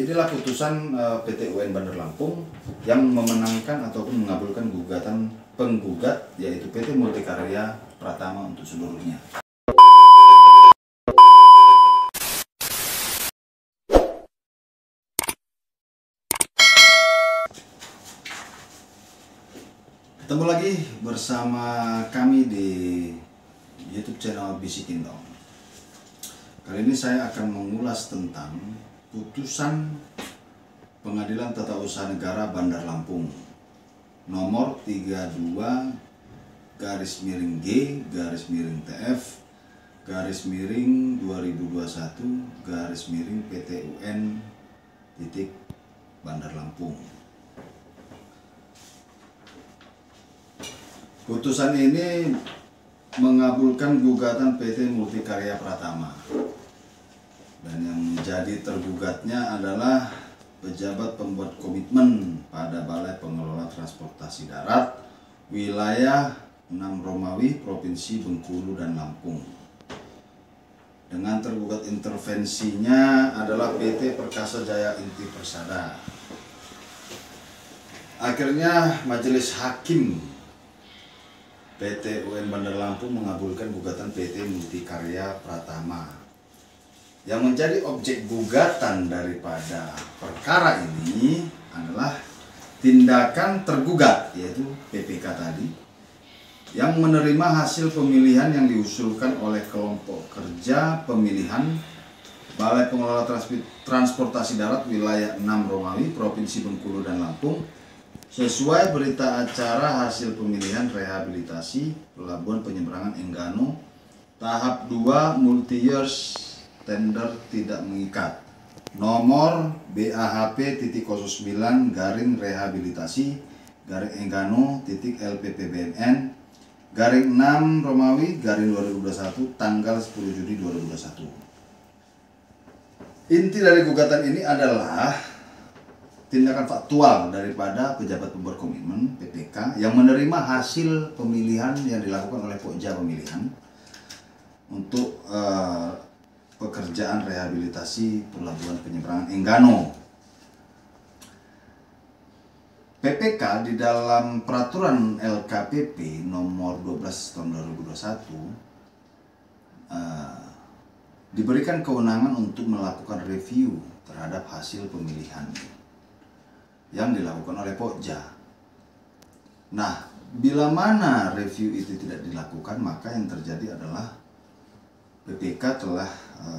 Inilah putusan PT UN Bandar Lampung yang memenangkan ataupun mengabulkan gugatan penggugat, yaitu PT Multikarya Pratama untuk seluruhnya. Ketemu lagi bersama kami di YouTube channel BC Kingdom. Kali ini saya akan mengulas tentang putusan Pengadilan Tata Usaha Negara Bandar Lampung nomor 32-2-TF-2021-PT UN Bandar Lampung. Putusan ini mengabulkan gugatan PT Multikarya Pratama, dan yang menjadi tergugatnya adalah pejabat pembuat komitmen pada Balai Pengelola Transportasi Darat wilayah 6 Romawi, Provinsi Bengkulu dan Lampung. Dengan tergugat intervensinya adalah PT Perkasa Jaya Inti Persada. Akhirnya Majelis Hakim PT UN Bandar Lampung mengabulkan gugatan PT Multikarya Pratama. Yang menjadi objek gugatan daripada perkara ini adalah tindakan tergugat, yaitu PPK tadi, yang menerima hasil pemilihan yang diusulkan oleh kelompok kerja pemilihan Balai Pengelola Transportasi Darat wilayah 6 Romawi, Provinsi Bengkulu dan Lampung, sesuai berita acara hasil pemilihan rehabilitasi Pelabuhan Penyeberangan Enggano tahap 2 multi-years tender tidak mengikat nomor BAHP.09 garing rehabilitasi garing Enggano LPPBNN garing 6 Romawi garing 2021 tanggal 10 Juni 2021. Inti dari gugatan ini adalah tindakan faktual daripada pejabat pembuat komitmen PPK yang menerima hasil pemilihan yang dilakukan oleh Pokja Pemilihan untuk pekerjaan rehabilitasi Pelabuhan Penyeberangan Enggano. PPK di dalam peraturan LKPP nomor 12 tahun 2021 diberikan kewenangan untuk melakukan review terhadap hasil pemilihan yang dilakukan oleh Pokja. Nah, bila mana review itu tidak dilakukan, maka yang terjadi adalah PPK telah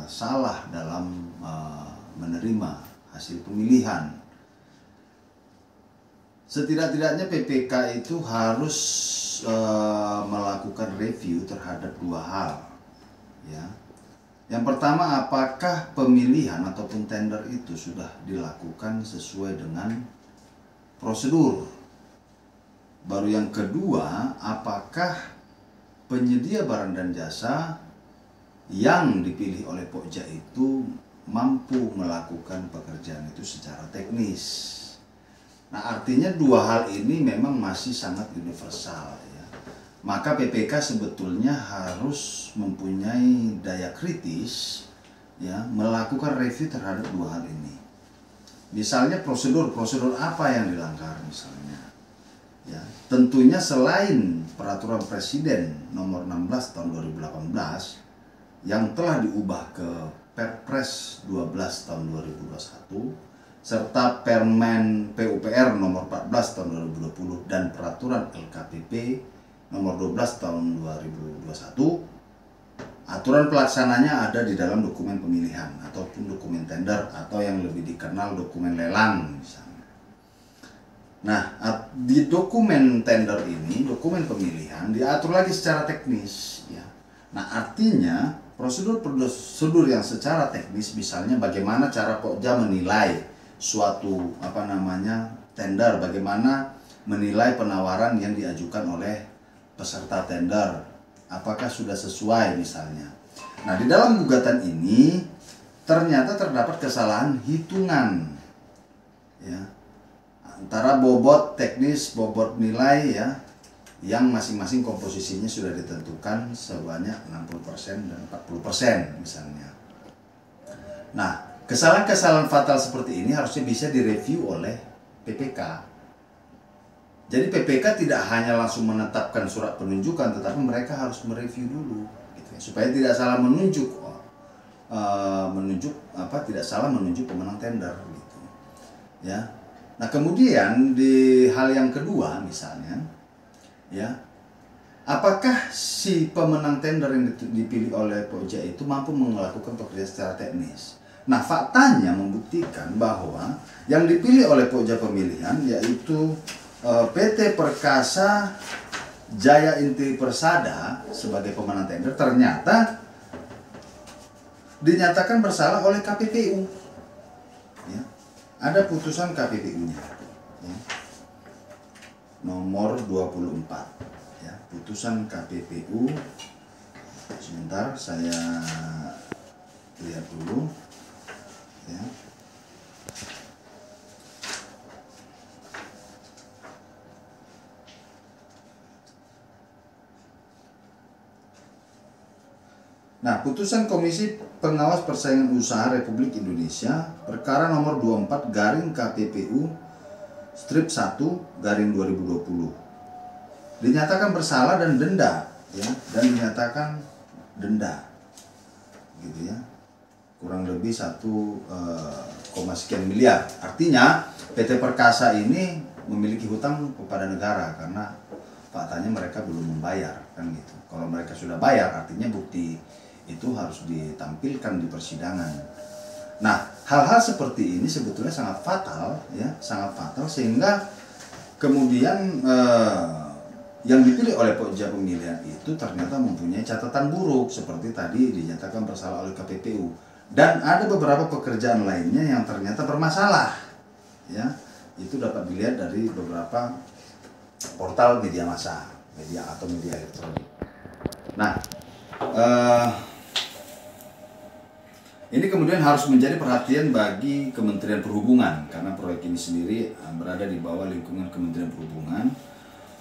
salah dalam menerima hasil pemilihan. Setidak-tidaknya PPK itu harus melakukan review terhadap dua hal, ya. Yang pertama, apakah pemilihan ataupun tender itu sudah dilakukan sesuai dengan prosedur. Baru yang kedua, apakah penyedia barang dan jasa yang dipilih oleh Pokja itu mampu melakukan pekerjaan itu secara teknis. Nah, artinya dua hal ini memang masih sangat universal, ya. Maka PPK sebetulnya harus mempunyai daya kritis, ya, melakukan review terhadap dua hal ini. Misalnya prosedur apa yang dilanggar misalnya. Ya, tentunya selain peraturan Presiden nomor 16 tahun 2018 yang telah diubah ke Perpres 12 tahun 2021 serta Permen PUPR nomor 14 tahun 2020 dan peraturan LKPP nomor 12 tahun 2021, aturan pelaksananya ada di dalam dokumen pemilihan ataupun dokumen tender atau yang lebih dikenal dokumen lelang misalnya. Nah, di dokumen tender ini, dokumen pemilihan diatur lagi secara teknis, ya. Nah, artinya prosedur yang secara teknis, misalnya bagaimana cara Pokja menilai suatu tender, bagaimana menilai penawaran yang diajukan oleh peserta tender, apakah sudah sesuai misalnya. Nah, di dalam gugatan ini ternyata terdapat kesalahan hitungan, ya, antara bobot teknis, bobot nilai, ya, yang masing-masing komposisinya sudah ditentukan sebanyak 60% dan 40% misalnya. Nah, Kesalahan-kesalahan fatal seperti ini harusnya bisa direview oleh PPK. Jadi PPK tidak hanya langsung menetapkan surat penunjukan, tetapi mereka harus mereview dulu, gitu ya, supaya tidak salah menunjuk, tidak salah menunjuk pemenang tender, gitu. Ya. Nah kemudian di hal yang kedua misalnya, ya, apakah si pemenang tender yang dipilih oleh Pokja itu mampu melakukan pekerjaan secara teknis? Nah, faktanya membuktikan bahwa yang dipilih oleh Pokja pemilihan yaitu PT Perkasa Jaya Inti Persada sebagai pemenang tender ternyata dinyatakan bersalah oleh KPPU. Ya. Ada putusan KPPU-nya. Ya. Nomor 24. Ya, putusan KPPU. Sebentar saya lihat dulu. Ya. Nah, putusan Komisi Pengawas Persaingan Usaha Republik Indonesia perkara nomor 24 garing KPPU strip 1 garing 2020 dinyatakan bersalah dan denda, ya, dan dinyatakan denda, gitu ya, kurang lebih 1, sekian miliar. Artinya PT Perkasa ini memiliki hutang kepada negara karena faktanya mereka belum membayar, kan gitu. Kalau mereka sudah bayar, artinya bukti itu harus ditampilkan di persidangan. Nah, hal-hal seperti ini sebetulnya sangat fatal, ya, sangat fatal, sehingga kemudian yang dipilih oleh Pokja pemilihan itu ternyata mempunyai catatan buruk seperti tadi dinyatakan bersalah oleh KPPU, dan ada beberapa pekerjaan lainnya yang ternyata bermasalah, ya. Itu dapat dilihat dari beberapa portal media massa, media atau media elektronik. Nah, ini kemudian harus menjadi perhatian bagi Kementerian Perhubungan karena proyek ini sendiri berada di bawah lingkungan Kementerian Perhubungan,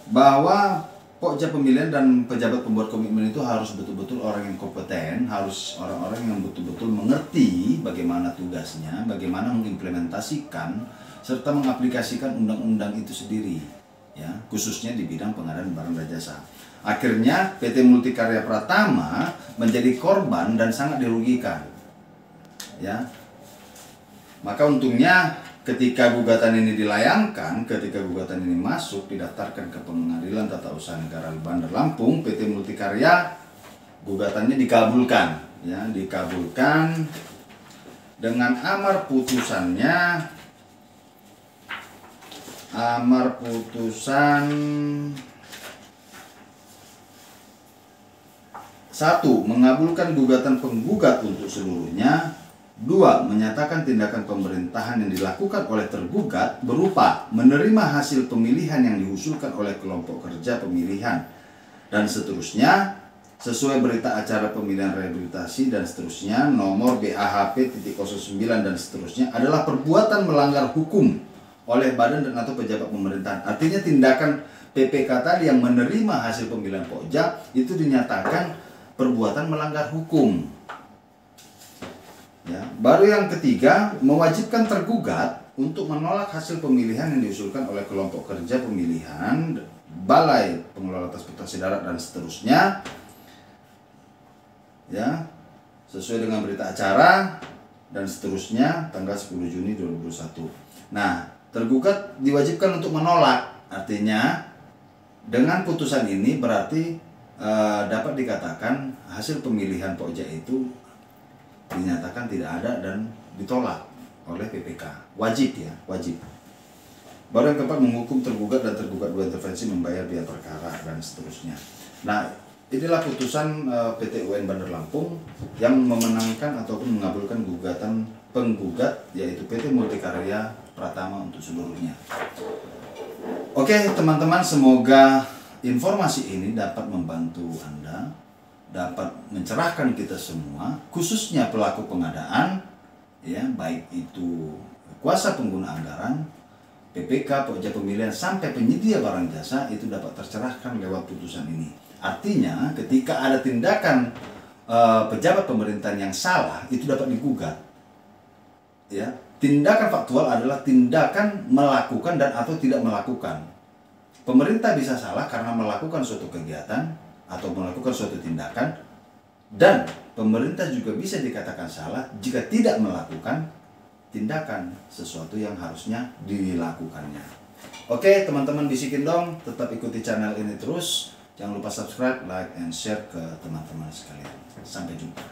bahwa Pokja pemilihan dan pejabat pembuat komitmen itu harus betul-betul orang yang kompeten, harus orang-orang yang betul-betul mengerti bagaimana tugasnya, bagaimana mengimplementasikan serta mengaplikasikan undang-undang itu sendiri, ya, khususnya di bidang pengadaan barang dan jasa. Akhirnya PT Multikarya Pratama menjadi korban dan sangat dirugikan. Ya, maka untungnya ketika gugatan ini dilayangkan, ketika gugatan ini masuk didaftarkan ke Pengadilan Tata Usaha Negara Bandar Lampung, PT Multikarya gugatannya dikabulkan, ya, dikabulkan dengan amar putusannya, amar putusan 1. Mengabulkan gugatan penggugat untuk seluruhnya. 2. Menyatakan tindakan pemerintahan yang dilakukan oleh tergugat berupa menerima hasil pemilihan yang diusulkan oleh kelompok kerja pemilihan dan seterusnya sesuai berita acara pemilihan rehabilitasi dan seterusnya nomor BAHP.09 dan seterusnya adalah perbuatan melanggar hukum oleh badan dan atau pejabat pemerintahan. Artinya tindakan PPK tadi yang menerima hasil pemilihan Pokja itu dinyatakan perbuatan melanggar hukum. Ya, baru yang ketiga, mewajibkan tergugat untuk menolak hasil pemilihan yang diusulkan oleh kelompok kerja pemilihan, Balai Pengelola Transportasi Darat dan seterusnya, ya, sesuai dengan berita acara dan seterusnya tanggal 10 Juni 2021. Nah, tergugat diwajibkan untuk menolak. Artinya dengan putusan ini berarti dapat dikatakan hasil pemilihan Pokja itu dinyatakan tidak ada dan ditolak oleh PPK. Wajib, ya, wajib. Baru yang keempat, menghukum tergugat dan tergugat dua intervensi membayar biaya perkara dan seterusnya. Nah, inilah putusan PT UN Bandar Lampung yang memenangkan ataupun mengabulkan gugatan penggugat yaitu PT Multikarya Pratama untuk seluruhnya. Oke, teman-teman, semoga informasi ini dapat membantu Anda, dapat mencerahkan kita semua, khususnya pelaku pengadaan, ya, baik itu kuasa pengguna anggaran, PPK, Pokja pemilihan, sampai penyedia barang jasa, itu dapat tercerahkan lewat putusan ini. Artinya, ketika ada tindakan pejabat pemerintahan yang salah, itu dapat digugat. Ya, tindakan faktual adalah tindakan melakukan dan atau tidak melakukan. Pemerintah bisa salah karena melakukan suatu kegiatan atau melakukan suatu tindakan, dan pemerintah juga bisa dikatakan salah jika tidak melakukan tindakan sesuatu yang harusnya dilakukannya. Oke, teman-teman bisikin dong, tetap ikuti channel ini terus. Jangan lupa subscribe, like, and share ke teman-teman sekalian. Sampai jumpa.